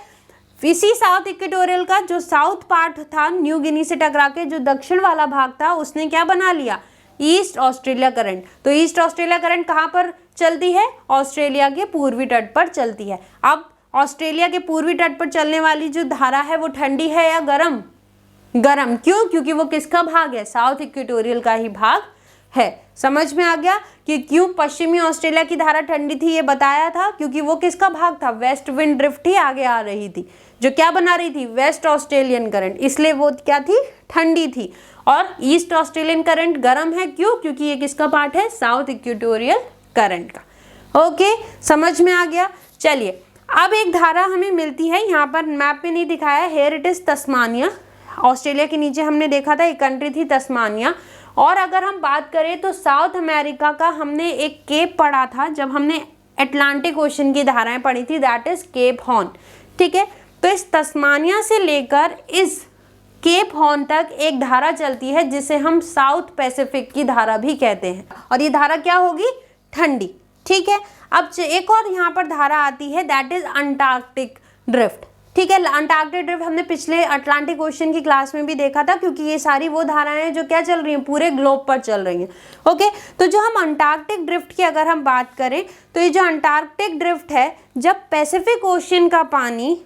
इसी साउथ इक्वेटोरियल का जो साउथ पार्ट था न्यू गिनी से टकरा के, जो दक्षिण वाला भाग था, उसने क्या बना लिया, ईस्ट ऑस्ट्रेलिया करंट। तो ईस्ट ऑस्ट्रेलिया करंट कहाँ पर चलती है, ऑस्ट्रेलिया के पूर्वी तट पर चलती है। अब ऑस्ट्रेलिया के पूर्वी तट पर चलने वाली जो धारा है वो ठंडी है या गर्म, गर्म। क्यों, क्योंकि वो किसका भाग है, साउथ इक्वेटोरियल का ही भाग है। समझ में आ गया कि क्यों पश्चिमी ऑस्ट्रेलिया की धारा ठंडी थी, ये बताया था, क्योंकि वो किसका भाग था, वेस्ट विंड ड्रिफ्ट ही आगे आ रही थी, जो क्या बना रही थी, वेस्ट ऑस्ट्रेलियन करंट, इसलिए वो क्या थी, ठंडी थी। और ईस्ट ऑस्ट्रेलियन करंट गर्म है, क्यों, क्योंकि ये किसका पार्ट है, साउथ इक्वेटोरियल करंट का। ओके, समझ में आ गया। चलिए अब एक धारा हमें मिलती है, यहाँ पर मैप में नहीं दिखाया, here it is Tasmania. Australia के नीचे हमने देखा था एक कंट्री थी तस्मानिया। और अगर हम बात करें तो साउथ अमेरिका का हमने एक केप पढ़ा था जब हमने अटलांटिक ओशन की धाराएं पढ़ी थी, दैट इज केप हॉर्न। ठीक है, तो इस तस्मानिया से लेकर इस केप हॉर्न तक एक धारा चलती है जिसे हम साउथ पैसिफिक की धारा भी कहते हैं, और ये धारा क्या होगी, ठंडी। ठीक है, अब एक और यहाँ पर धारा आती है, दैट इज अंटार्कटिक ड्रिफ्ट। ठीक है, अंटार्कटिक ड्रिफ्ट हमने पिछले अटलांटिक ओशन की क्लास में भी देखा था, क्योंकि ये सारी वो धाराएं हैं जो क्या चल रही हैं, पूरे ग्लोब पर चल रही हैं। ओके, तो जो हम अंटार्कटिक ड्रिफ्ट की अगर हम बात करें तो ये जो अंटार्कटिक ड्रिफ्ट है, जब पैसिफिक ओशन का पानी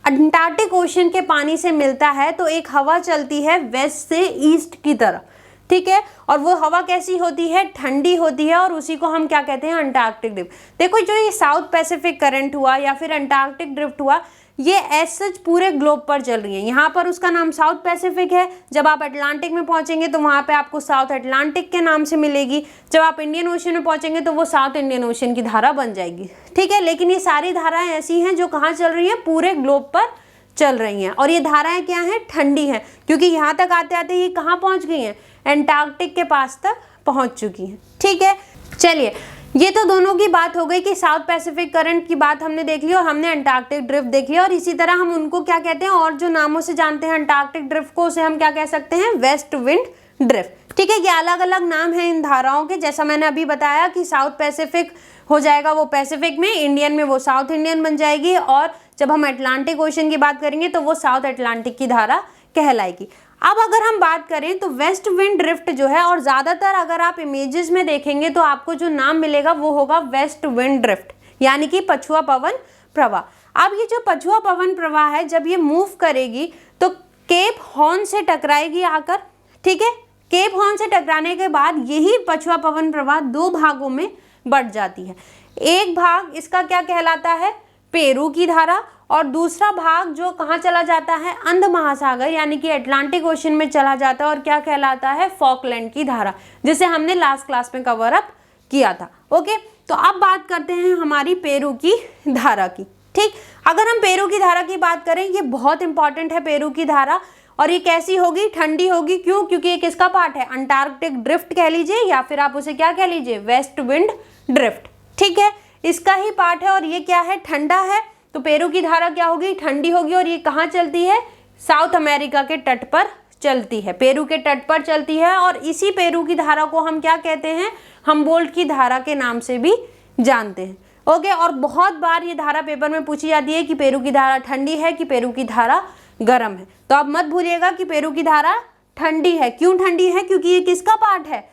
अंटार्कटिक ओशन के पानी से मिलता है तो एक हवा चलती है वेस्ट से ईस्ट की तरफ। ठीक है, और वो हवा कैसी होती है, ठंडी होती है, और उसी को हम क्या कहते हैं, अंटार्कटिक ड्रिफ्ट। देखो जो ये साउथ पैसिफिक करंट हुआ या फिर अंटार्कटिक ड्रिफ्ट हुआ, ये एज सच पूरे ग्लोब पर चल रही है। यहाँ पर उसका नाम साउथ पैसिफिक है, जब आप अटलांटिक में पहुंचेंगे तो वहाँ पे आपको साउथ अटलांटिक के नाम से मिलेगी, जब आप इंडियन ओशन में पहुंचेंगे तो वो साउथ इंडियन ओशन की धारा बन जाएगी। ठीक है, लेकिन ये सारी धाराएं ऐसी हैं जो कहाँ चल रही हैं, पूरे ग्लोब पर चल रही हैं। और ये धाराएं क्या हैं, ठंडी हैं, क्योंकि यहाँ तक आते आते ये कहाँ पहुँच गई हैं, एंटार्कटिक के पास तक पहुँच चुकी हैं। ठीक है, चलिए ये तो दोनों की बात हो गई कि साउथ पैसिफिक करंट की बात हमने देख ली और हमने अंटार्कटिक ड्रिफ्ट देख लिया। और इसी तरह हम उनको क्या कहते हैं, और जो नामों से जानते हैं अंटार्कटिक ड्रिफ्ट को, उसे हम क्या कह सकते हैं, वेस्ट विंड ड्रिफ्ट। ठीक है, ये अलग अलग नाम है इन धाराओं के, जैसा मैंने अभी बताया कि साउथ पैसिफिक हो जाएगा वो पैसिफिक में, इंडियन में वो साउथ इंडियन बन जाएगी, और जब हम अटलांटिक ओशन की बात करेंगे तो वो साउथ अटलांटिक की धारा कहलाएगी। अब अगर हम बात करें तो वेस्ट विंड ड्रिफ्ट जो है, और ज़्यादातर अगर आप इमेजेस में देखेंगे तो आपको जो नाम मिलेगा वो होगा वेस्ट विंड ड्रिफ्ट, यानी कि पछुआ पवन प्रवाह। अब ये जो पछुआ पवन प्रवाह है, जब ये मूव करेगी तो केप हॉर्न से टकराएगी आकर। ठीक है, केप हॉर्न से टकराने के बाद यही पछुआ पवन प्रवाह दो भागों में बढ़ जाती है। एक भाग इसका क्या कहलाता है, पेरू की धारा, और दूसरा भाग जो कहाँ चला जाता है, अंध महासागर यानी कि अटलांटिक ओशन में चला जाता है, और क्या कहलाता है, फॉकलैंड की धारा, जिसे हमने लास्ट क्लास में कवर अप किया था। ओके, तो अब बात करते हैं हमारी पेरू की धारा की। ठीक, अगर हम पेरू की धारा की बात करें, ये बहुत इंपॉर्टेंट है पेरू की धारा, और ये कैसी होगी, ठंडी होगी। क्यों, क्योंकि ये किसका पार्ट है, अंटार्कटिक ड्रिफ्ट कह लीजिए, या फिर आप उसे क्या कह लीजिए, वेस्ट विंड ड्रिफ्ट। ठीक है, इसका ही पार्ट है, और ये क्या है, ठंडा है। तो पेरू की धारा क्या होगी, ठंडी होगी, और ये कहाँ चलती है, साउथ अमेरिका के तट पर चलती है, पेरू के तट पर चलती है। और इसी पेरू की धारा को हम क्या कहते हैं, हम्बोल्ट की धारा के नाम से भी जानते हैं। ओके, और बहुत बार ये धारा पेपर में पूछी जाती है कि पेरू की धारा ठंडी है कि पेरू की धारा गर्म है। तो आप मत भूलिएगा कि पेरू की धारा ठंडी है। क्यों ठंडी है, क्योंकि ये किसका पार्ट है,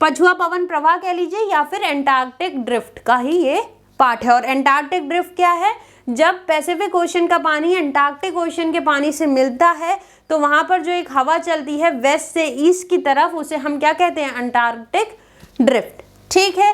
पछुआ पवन प्रवाह कह लीजिए, या फिर एंटार्कटिक ड्रिफ्ट का ही ये पार्ट है। और एंटार्कटिक ड्रिफ्ट क्या है, जब पैसिफिक ओशन का पानी अंटार्कटिक ओशन के पानी से मिलता है तो वहाँ पर जो एक हवा चलती है वेस्ट से ईस्ट की तरफ, उसे हम क्या कहते हैं, अंटार्कटिक ड्रिफ्ट। ठीक है,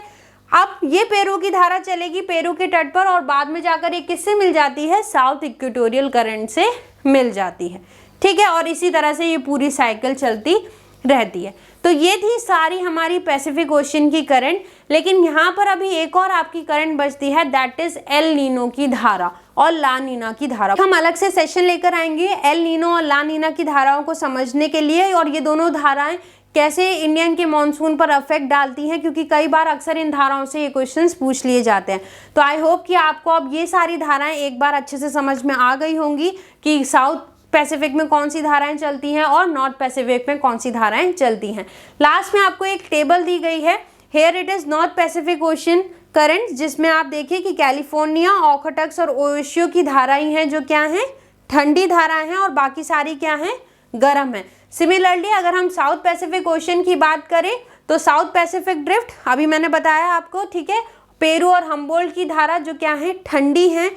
अब ये पेरू की धारा चलेगी पेरू के तट पर, और बाद में जाकर ये किससे मिल जाती है, साउथ इक्वेटोरियल करंट से मिल जाती है। ठीक है, और इसी तरह से ये पूरी साइकिल चलती रहती है। तो ये थी सारी हमारी पैसिफिक ओशन की करंट। लेकिन यहाँ पर अभी एक और आपकी करंट बचती है, दैट इज एल नीनो की धारा और ला नीना की धारा। हम अलग से सेशन लेकर आएंगे एल नीनो और ला नीना की धाराओं को समझने के लिए, और ये दोनों धाराएं कैसे इंडियन के मॉनसून पर अफेक्ट डालती हैं, क्योंकि कई बार अक्सर इन धाराओं से ये क्वेश्चंस पूछ लिए जाते हैं। तो आई होप कि आपको अब ये सारी धाराएं एक बार अच्छे से समझ में आ गई होंगी कि साउथ पैसिफिक में कौन सी धाराएं चलती हैं और नॉर्थ पैसिफिक में कौन सी धाराएं चलती हैं। लास्ट में आपको एक टेबल दी गई है, here it is North Pacific ocean current, जिसमें आप देखिए कि कैलिफोर्निया, ओखोटक्स और ओशियो की धाराएं हैं जो क्या हैं, ठंडी धाराएं हैं और बाकी सारी क्या हैं, गर्म है। सिमिलरली अगर हम साउथ पैसिफिक ओशन की बात करें तो साउथ पैसिफिक ड्रिफ्ट अभी मैंने बताया आपको, ठीक है, पेरू और हम्बोल्ट की धारा जो क्या है, ठंडी है,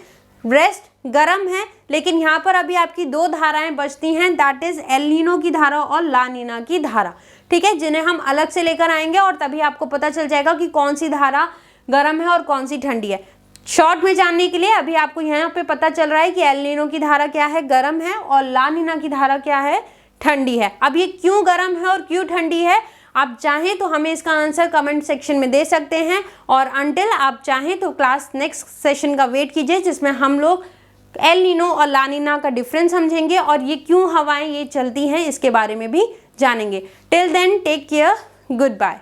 रेस्ट गर्म है। लेकिन यहाँ पर अभी आपकी दो धाराएं बचती हैं, दैट इज एल नीनो की धारा और ला नीना की धारा, ठीक है, जिन्हें हम अलग से लेकर आएंगे और तभी आपको पता चल जाएगा कि कौन सी धारा गर्म है और कौन सी ठंडी है। शॉर्ट में जानने के लिए अभी आपको यहाँ पे पता चल रहा है कि एल नीनो की धारा क्या है, गर्म है, और ला नीना की धारा क्या है, ठंडी है। अब ये क्यों गर्म है और क्यों ठंडी है, आप चाहें तो हमें इसका आंसर कमेंट सेक्शन में दे सकते हैं, और अंटिल आप चाहें तो क्लास नेक्स्ट सेशन का वेट कीजिए जिसमें हम लोग एल नीनो और ला नीना का डिफरेंस समझेंगे और ये क्यों हवाएं ये चलती हैं इसके बारे में भी जानेंगे। Till then take care, good bye.